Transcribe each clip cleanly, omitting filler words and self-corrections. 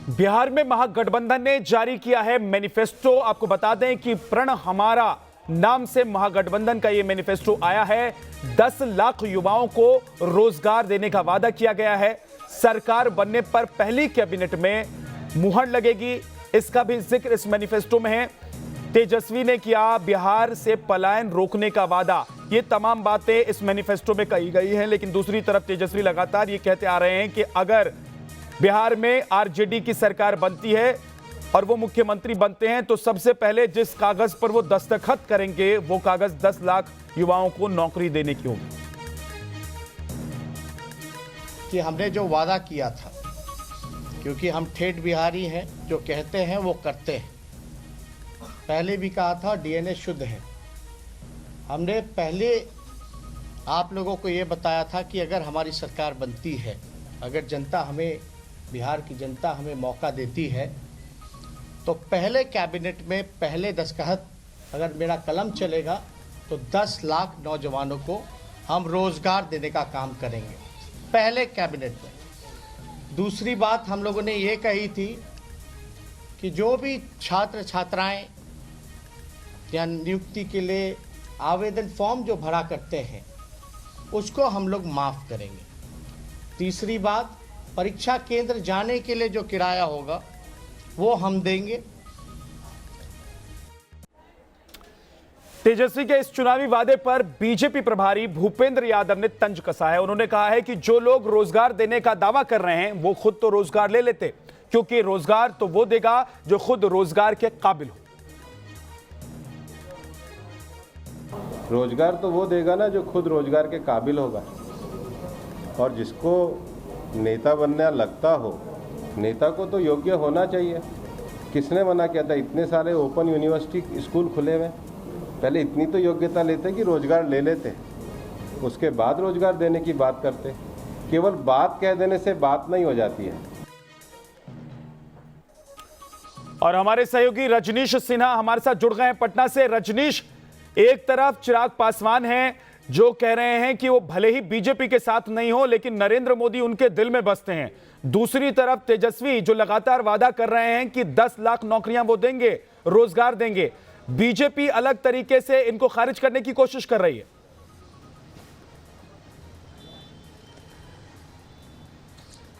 बिहार में महागठबंधन ने जारी किया है मैनिफेस्टो। आपको बता दें कि प्रण हमारा नाम से महागठबंधन का यह मैनिफेस्टो आया है। 10 लाख युवाओं को रोजगार देने का वादा किया गया है। सरकार बनने पर पहली कैबिनेट में मुहर लगेगी, इसका भी जिक्र इस मैनिफेस्टो में है। तेजस्वी ने किया बिहार से पलायन रोकने का वादा। ये तमाम बातें इस मैनिफेस्टो में कही गई हैं, लेकिन दूसरी तरफ तेजस्वी लगातार ये कहते आ रहे हैं कि अगर बिहार में आरजेडी की सरकार बनती है और वो मुख्यमंत्री बनते हैं तो सबसे पहले जिस कागज पर वो दस्तखत करेंगे वो कागज 10 लाख युवाओं को नौकरी देने की होगी। कि हमने जो वादा किया था, क्योंकि हम ठेठ बिहारी हैं, जो कहते हैं वो करते हैं। पहले भी कहा था डीएनए शुद्ध है। हमने पहले आप लोगों को ये बताया था कि अगर हमारी सरकार बनती है, अगर जनता हमें, बिहार की जनता हमें मौका देती है, तो पहले कैबिनेट में पहले दस्तखत अगर मेरा कलम चलेगा तो 10 लाख नौजवानों को हम रोजगार देने का काम करेंगे पहले कैबिनेट में। दूसरी बात हम लोगों ने ये कही थी कि जो भी छात्र छात्राएं या नियुक्ति के लिए आवेदन फॉर्म जो भरा करते हैं उसको हम लोग माफ़ करेंगे। तीसरी बात, परीक्षा केंद्र जाने के लिए जो किराया होगा वो हम देंगे। तेजस्वी के इस चुनावी वादे पर बीजेपी प्रभारी भूपेंद्र यादव ने तंज कसा है। उन्होंने कहा है कि जो लोग रोजगार देने का दावा कर रहे हैं वो खुद तो रोजगार ले लेते, क्योंकि रोजगार तो वो देगा जो खुद रोजगार के काबिल हो। रोजगार तो वो देगा ना जो खुद रोजगार के काबिल होगा, और जिसको नेता बनना लगता हो, नेता को तो योग्य होना चाहिए। किसने मना किया था? इतने सारे ओपन यूनिवर्सिटी स्कूल खुले हुए, पहले इतनी तो योग्यता लेते कि रोजगार ले लेते, उसके बाद रोजगार देने की बात करते। केवल बात कह देने से बात नहीं हो जाती है। और हमारे सहयोगी रजनीश सिन्हा हमारे साथ जुड़ गए हैं पटना से। रजनीश, एक तरफ चिराग पासवान हैं जो कह रहे हैं कि वो भले ही बीजेपी के साथ नहीं हो लेकिन नरेंद्र मोदी उनके दिल में बसते हैं। दूसरी तरफ तेजस्वी जो लगातार वादा कर रहे हैं कि 10 लाख नौकरियां वो देंगे, रोजगार देंगे। बीजेपी अलग तरीके से इनको खारिज करने की कोशिश कर रही है।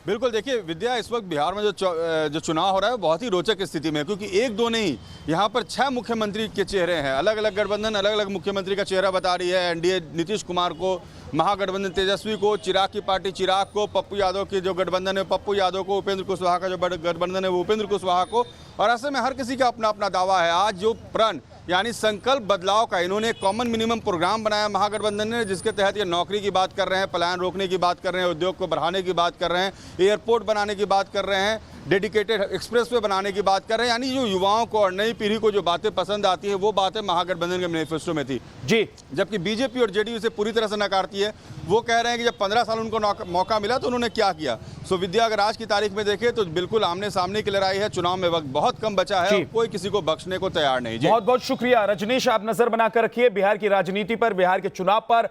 बिल्कुल, देखिए विद्या, इस वक्त बिहार में जो चुनाव हो रहा है बहुत ही रोचक स्थिति में है, क्योंकि एक दो नहीं, यहाँ पर 6 मुख्यमंत्री के चेहरे हैं। अलग अलग गठबंधन अलग अलग मुख्यमंत्री का चेहरा बता रही है। एनडीए नीतीश कुमार को, महागठबंधन तेजस्वी को, चिराग की पार्टी चिराग को, पप्पू यादव की जो गठबंधन है पप्पू यादव को, उपेंद्र कुशवाहा का जो गठबंधन है वो उपेंद्र कुशवाहा को। और ऐसे में हर किसी का अपना अपना दावा है। आज जो प्रण यानी संकल्प बदलाव का इन्होंने कॉमन मिनिमम प्रोग्राम बनाया महागठबंधन ने, जिसके तहत ये नौकरी की बात कर रहे हैं, पलायन रोकने की बात कर रहे हैं, उद्योग को बढ़ाने की बात कर रहे हैं, एयरपोर्ट बनाने की बात कर रहे हैं, डेडिकेटेड एक्सप्रेसवे बनाने की बात कर रहे हैं। यानी जो युवाओं को और नई पीढ़ी को जो बातें पसंद आती है वो बातें महागठबंधन के मैनिफेस्टो में थी जी। जबकि बीजेपी और जेडीयू से पूरी तरह से नकारती है। वो कह रहे हैं कि जब 15 साल उनको मौका मिला तो उन्होंने क्या किया। सो विद्या, अगर आज की तारीख में देखें तो बिल्कुल आमने सामने की लड़ाई है। चुनाव में वक्त बहुत कम बचा है और कोई किसी को बख्शने को तैयार नहीं। बहुत बहुत शुक्रिया रजनीश, आप नजर बनाकर रखिए बिहार की राजनीति पर, बिहार के चुनाव पर।